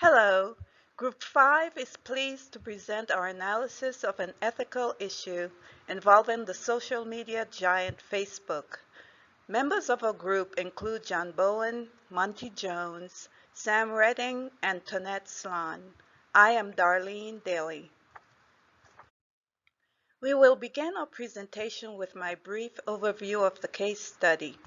Hello. Group 5 is pleased to present our analysis of an ethical issue involving the social media giant Facebook. Members of our group include John Bowen, Monte Jones, Sam Redding, and Tonnet Slan. I am Darlene Daly. We will begin our presentation with my brief overview of the case study.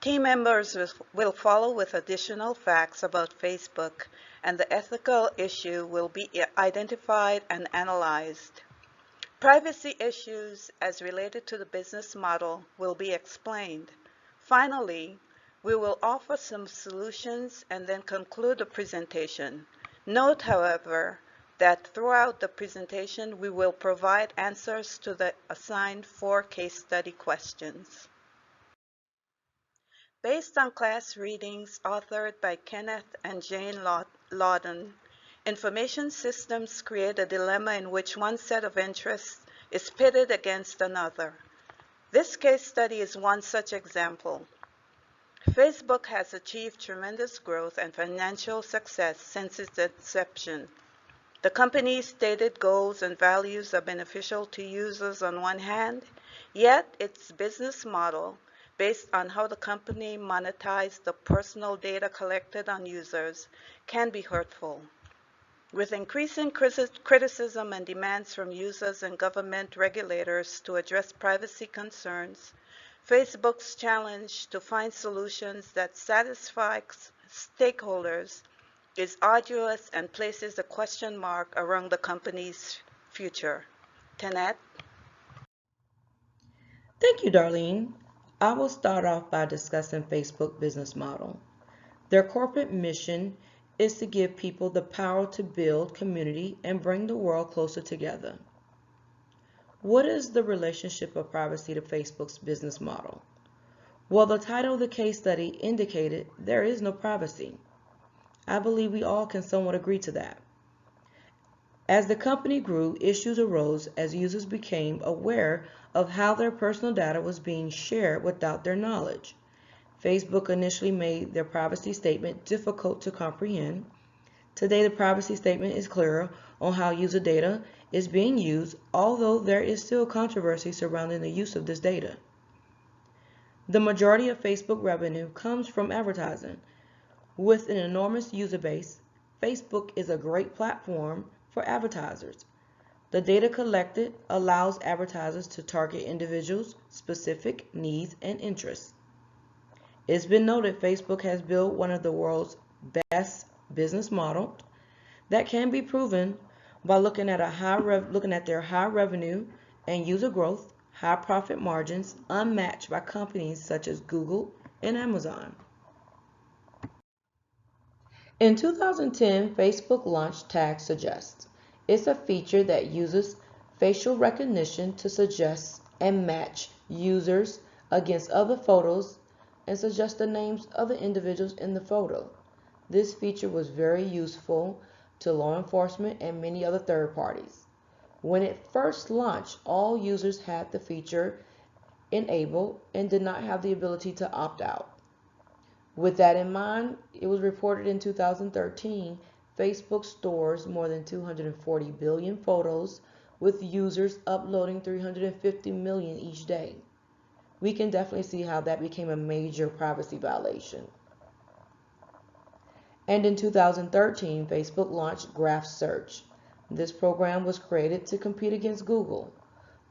Team members will follow with additional facts about Facebook, and the ethical issue will be identified and analyzed. Privacy issues as related to the business model will be explained. Finally, we will offer some solutions and then conclude the presentation. Note, however, that throughout the presentation we will provide answers to the assigned 4 case study questions. Based on class readings authored by Kenneth and Jane Lawton, information systems create a dilemma in which one set of interests is pitted against another. This case study is one such example. Facebook has achieved tremendous growth and financial success since its inception. The company's stated goals and values are beneficial to users on one hand, yet its business model, based on how the company monetizes the personal data collected on users, can be hurtful. With increasing criticism and demands from users and government regulators to address privacy concerns, Facebook's challenge to find solutions that satisfy stakeholders is arduous and places a question mark around the company's future. Tonnet? Thank you, Darlene. I will start off by discussing Facebook business model. Their corporate mission is to give people the power to build community and bring the world closer together. What is the relationship of privacy to Facebook's business model? Well, the title of the case study indicated there is no privacy. I believe we all can somewhat agree to that. As the company grew, issues arose as users became aware of how their personal data was being shared without their knowledge. Facebook initially made their privacy statement difficult to comprehend. Today, the privacy statement is clearer on how user data is being used, although there is still controversy surrounding the use of this data. The majority of Facebook revenue comes from advertising. With an enormous user base, Facebook is a great platform for advertisers. The data collected allows advertisers to target individuals' specific needs and interests. It's been noted Facebook has built one of the world's best business models that can be proven by looking at their high revenue and user growth, high profit margins unmatched by companies such as Google and Amazon. In 2010, Facebook launched Tag Suggest. It's a feature that uses facial recognition to suggest and match users against other photos and suggest the names of the individuals in the photo. This feature was very useful to law enforcement and many other third parties. When it first launched, all users had the feature enabled and did not have the ability to opt out. With that in mind, it was reported in 2013, Facebook stores more than 240 billion photos with users uploading 350 million each day. We can definitely see how that became a major privacy violation. And in 2013, Facebook launched Graph Search. This program was created to compete against Google.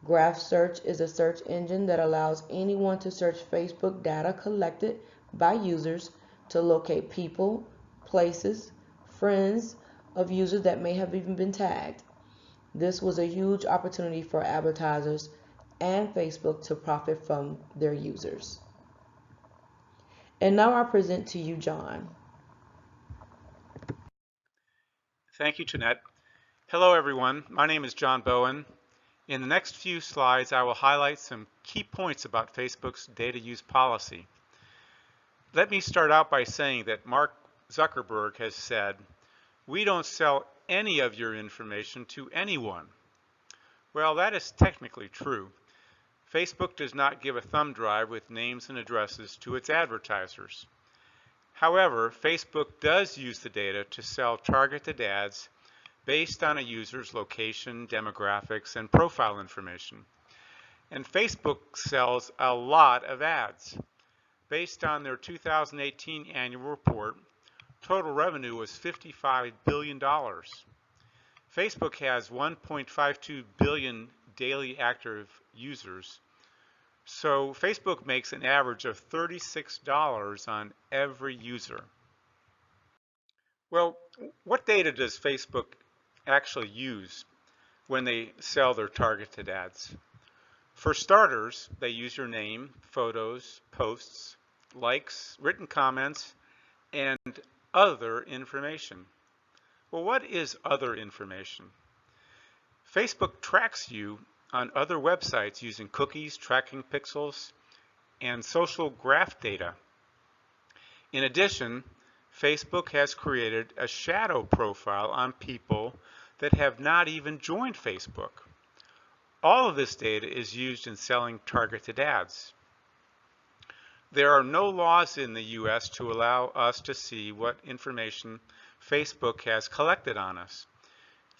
Graph Search is a search engine that allows anyone to search Facebook data collected by users to locate people, places, friends of users that may have even been tagged. This was a huge opportunity for advertisers and Facebook to profit from their users. And now I present to you John. Thank you, Tonnet. Hello, everyone. My name is John Bowen. In the next few slides, I will highlight some key points about Facebook's data use policy. Let me start out by saying that Mark Zuckerberg has said, "We don't sell any of your information to anyone." Well, that is technically true. Facebook does not give a thumb drive with names and addresses to its advertisers. However, Facebook does use the data to sell targeted ads based on a user's location, demographics, and profile information. And Facebook sells a lot of ads. Based on their 2018 annual report, total revenue was $55 billion. Facebook has 1.52 billion daily active users. So Facebook makes an average of $36 on every user. Well, what data does Facebook actually use when they sell their targeted ads? For starters, they use your name, photos, posts, likes, written comments, and other information. Well, what is other information? Facebook tracks you on other websites using cookies, tracking pixels, and social graph data. In addition, Facebook has created a shadow profile on people that have not even joined Facebook. All of this data is used in selling targeted ads. There are no laws in the US to allow us to see what information Facebook has collected on us.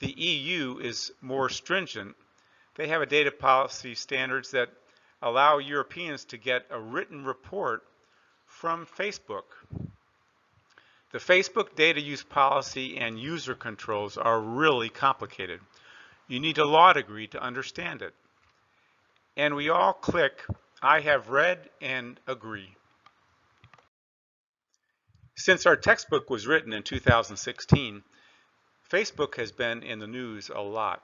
The EU is more stringent. They have a data policy standards that allow Europeans to get a written report from Facebook. The Facebook data use policy and user controls are really complicated. You need a law degree to understand it. And we all click, I have read and agree. Since our textbook was written in 2016, Facebook has been in the news a lot.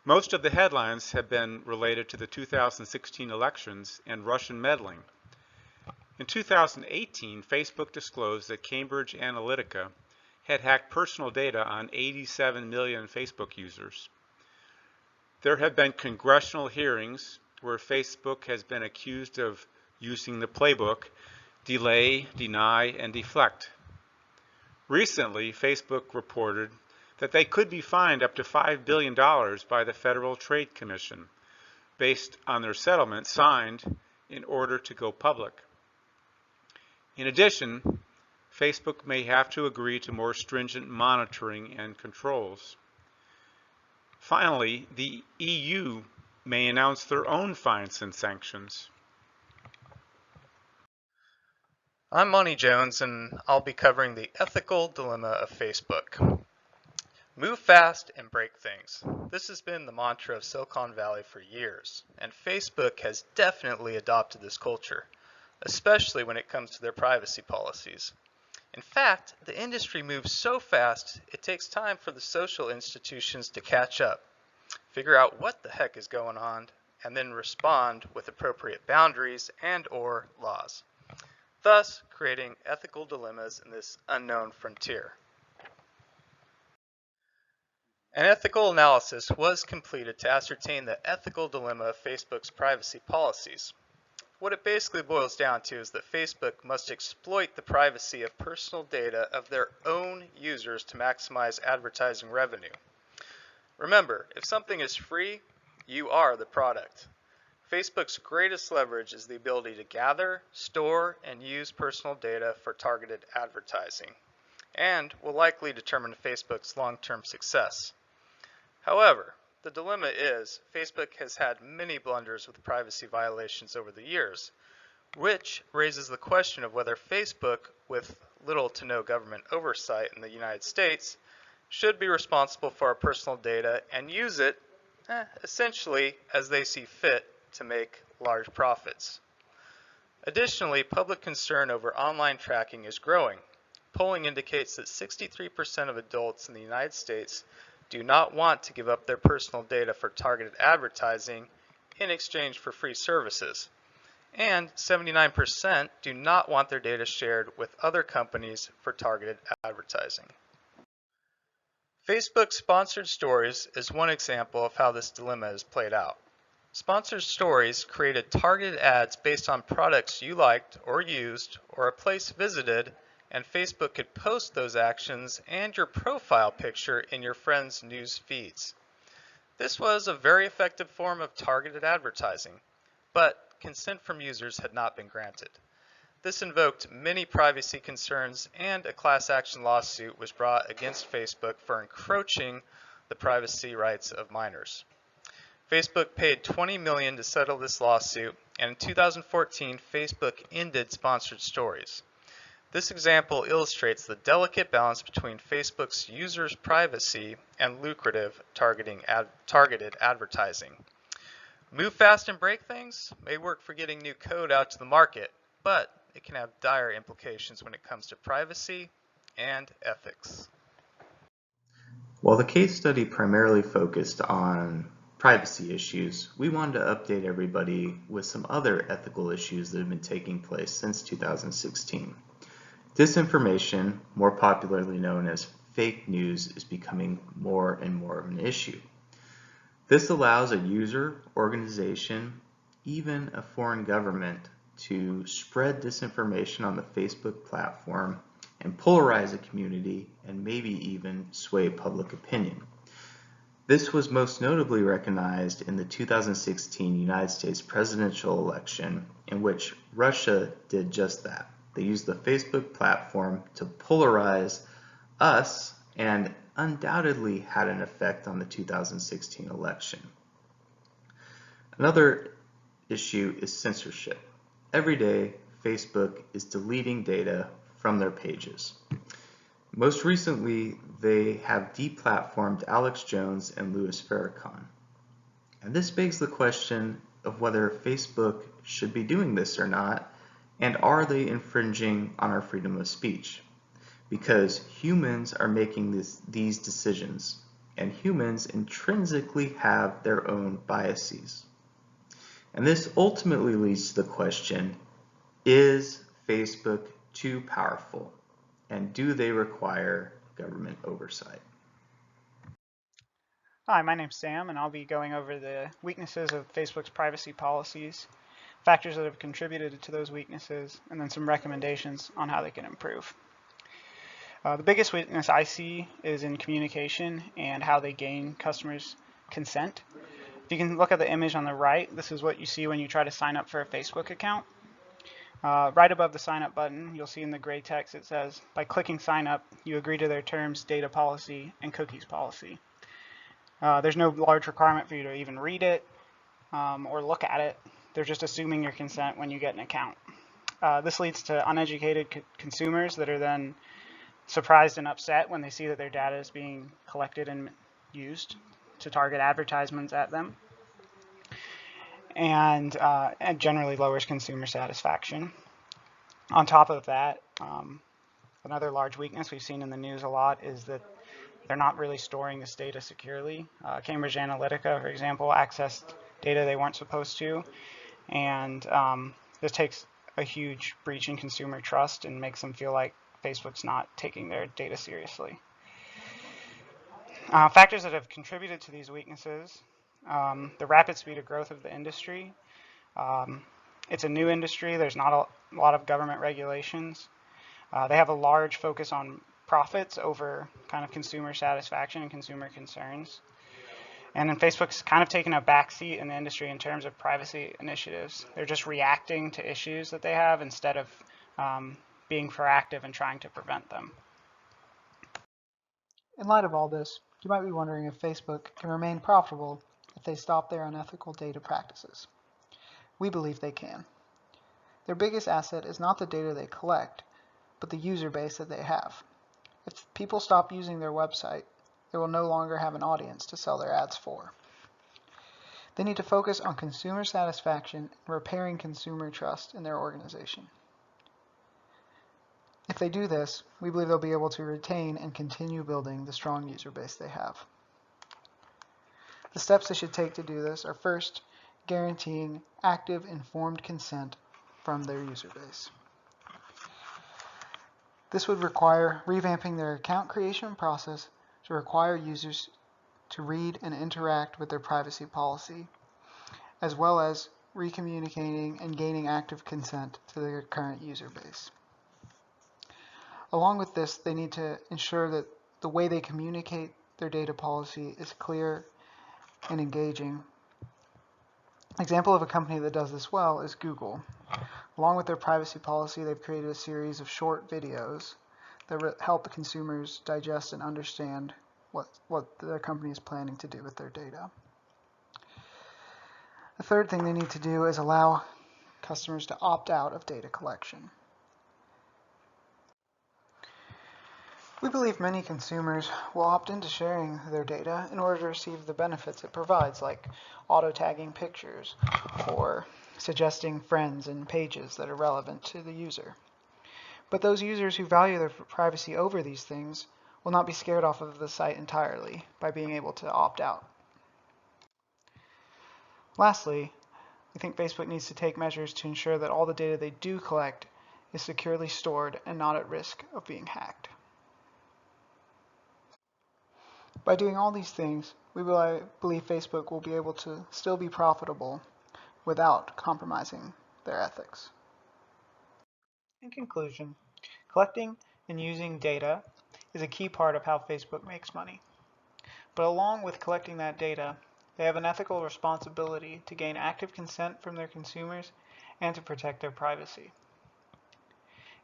Most of the headlines have been related to the 2016 elections and Russian meddling. In 2018, Facebook disclosed that Cambridge Analytica had hacked personal data on 87 million Facebook users. There have been congressional hearings where Facebook has been accused of using the playbook, delay, deny, and deflect. Recently, Facebook reported that they could be fined up to $5 billion by the Federal Trade Commission based on their settlement signed in order to go public. In addition, Facebook may have to agree to more stringent monitoring and controls. Finally, the EU may announce their own fines and sanctions. I'm Monte Jones, and I'll be covering the ethical dilemma of Facebook. Move fast and break things. This has been the mantra of Silicon Valley for years, and Facebook has definitely adopted this culture, especially when it comes to their privacy policies. In fact, the industry moves so fast, it takes time for the social institutions to catch up, figure out what the heck is going on, and then respond with appropriate boundaries and/or laws, thus creating ethical dilemmas in this unknown frontier. An ethical analysis was completed to ascertain the ethical dilemma of Facebook's privacy policies. What it basically boils down to is that Facebook must exploit the privacy of personal data of their own users to maximize advertising revenue. Remember, if something is free, you are the product. Facebook's greatest leverage is the ability to gather, store, and use personal data for targeted advertising, and will likely determine Facebook's long-term success. However, the dilemma is Facebook has had many blunders with privacy violations over the years, which raises the question of whether Facebook, with little to no government oversight in the United States, should be responsible for our personal data and use it essentially as they see fit to make large profits. Additionally, public concern over online tracking is growing. Polling indicates that 63% of adults in the United States do not want to give up their personal data for targeted advertising in exchange for free services, and 79% do not want their data shared with other companies for targeted advertising. Facebook Sponsored Stories is one example of how this dilemma is played out. Sponsored Stories created targeted ads based on products you liked or used or a place visited, and Facebook could post those actions and your profile picture in your friends' news feeds. This was a very effective form of targeted advertising, but consent from users had not been granted. This invoked many privacy concerns, and a class action lawsuit was brought against Facebook for encroaching the privacy rights of minors. Facebook paid $20 million to settle this lawsuit, and in 2014, Facebook ended sponsored stories. This example illustrates the delicate balance between Facebook's users' privacy and lucrative targeted advertising. Move fast and break things may work for getting new code out to the market, but it can have dire implications when it comes to privacy and ethics. While the case study primarily focused on privacy issues, we wanted to update everybody with some other ethical issues that have been taking place since 2016. Disinformation, more popularly known as fake news, is becoming more and more of an issue. This allows a user, organization, even a foreign government to spread disinformation on the Facebook platform and polarize a community and maybe even sway public opinion. This was most notably recognized in the 2016 United States presidential election, in which Russia did just that. They used the Facebook platform to polarize us and undoubtedly had an effect on the 2016 election. Another issue is censorship. Every day, Facebook is deleting data from their pages. Most recently, they have deplatformed Alex Jones and Louis Farrakhan. And this begs the question of whether Facebook should be doing this or not, and are they infringing on our freedom of speech? Because humans are making these decisions, and humans intrinsically have their own biases. And this ultimately leads to the question, is Facebook too powerful? And do they require government oversight? Hi, my name's Sam, and I'll be going over the weaknesses of Facebook's privacy policies, factors that have contributed to those weaknesses, and then some recommendations on how they can improve. The biggest weakness I see is in communication and how they gain customers' consent. If you can look at the image on the right, this is what you see when you try to sign up for a Facebook account. Right above the sign up button, you'll see in the gray text it says, by clicking sign up, you agree to their terms, data policy, and cookies policy. There's no large requirement for you to even read it or look at it. They're just assuming your consent when you get an account. This leads to uneducated consumers that are then surprised and upset when they see that their data is being collected and used to target advertisements at them. And generally lowers consumer satisfaction. On top of that, another large weakness we've seen in the news a lot is that they're not really storing this data securely. Cambridge Analytica, for example, accessed data they weren't supposed to, and this takes a huge breach in consumer trust and makes them feel like Facebook's not taking their data seriously. Factors that have contributed to these weaknesses: the rapid speed of growth of the industry. It's a new industry. There's not a lot of government regulations. They have a large focus on profits over kind of consumer satisfaction and consumer concerns. And then Facebook's kind of taken a backseat in the industry in terms of privacy initiatives. They're just reacting to issues that they have instead of being proactive and trying to prevent them. In light of all this, you might be wondering if Facebook can remain profitable if they stop their unethical data practices. We believe they can. Their biggest asset is not the data they collect, but the user base that they have. If people stop using their website, they will no longer have an audience to sell their ads for. They need to focus on consumer satisfaction and repairing consumer trust in their organization. If they do this, we believe they'll be able to retain and continue building the strong user base they have. The steps they should take to do this are, first, guaranteeing active, informed consent from their user base. This would require revamping their account creation process to require users to read and interact with their privacy policy, as well as recommunicating and gaining active consent to their current user base. Along with this, they need to ensure that the way they communicate their data policy is clear and engaging. An example of a company that does this well is Google. Along with their privacy policy, they've created a series of short videos that help the consumers digest and understand what their company is planning to do with their data. The third thing they need to do is allow customers to opt out of data collection. We believe many consumers will opt into sharing their data in order to receive the benefits it provides, like auto-tagging pictures or suggesting friends and pages that are relevant to the user. But those users who value their privacy over these things will not be scared off of the site entirely by being able to opt out. Lastly, we think Facebook needs to take measures to ensure that all the data they do collect is securely stored and not at risk of being hacked. By doing all these things, we believe Facebook will be able to still be profitable without compromising their ethics. In conclusion, collecting and using data is a key part of how Facebook makes money. But along with collecting that data, they have an ethical responsibility to gain active consent from their consumers and to protect their privacy.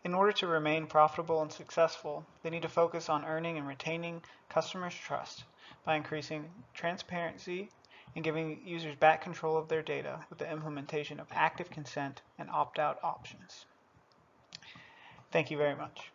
In order to remain profitable and successful, they need to focus on earning and retaining customers' trust by increasing transparency and giving users back control of their data with the implementation of active consent and opt-out options. Thank you very much.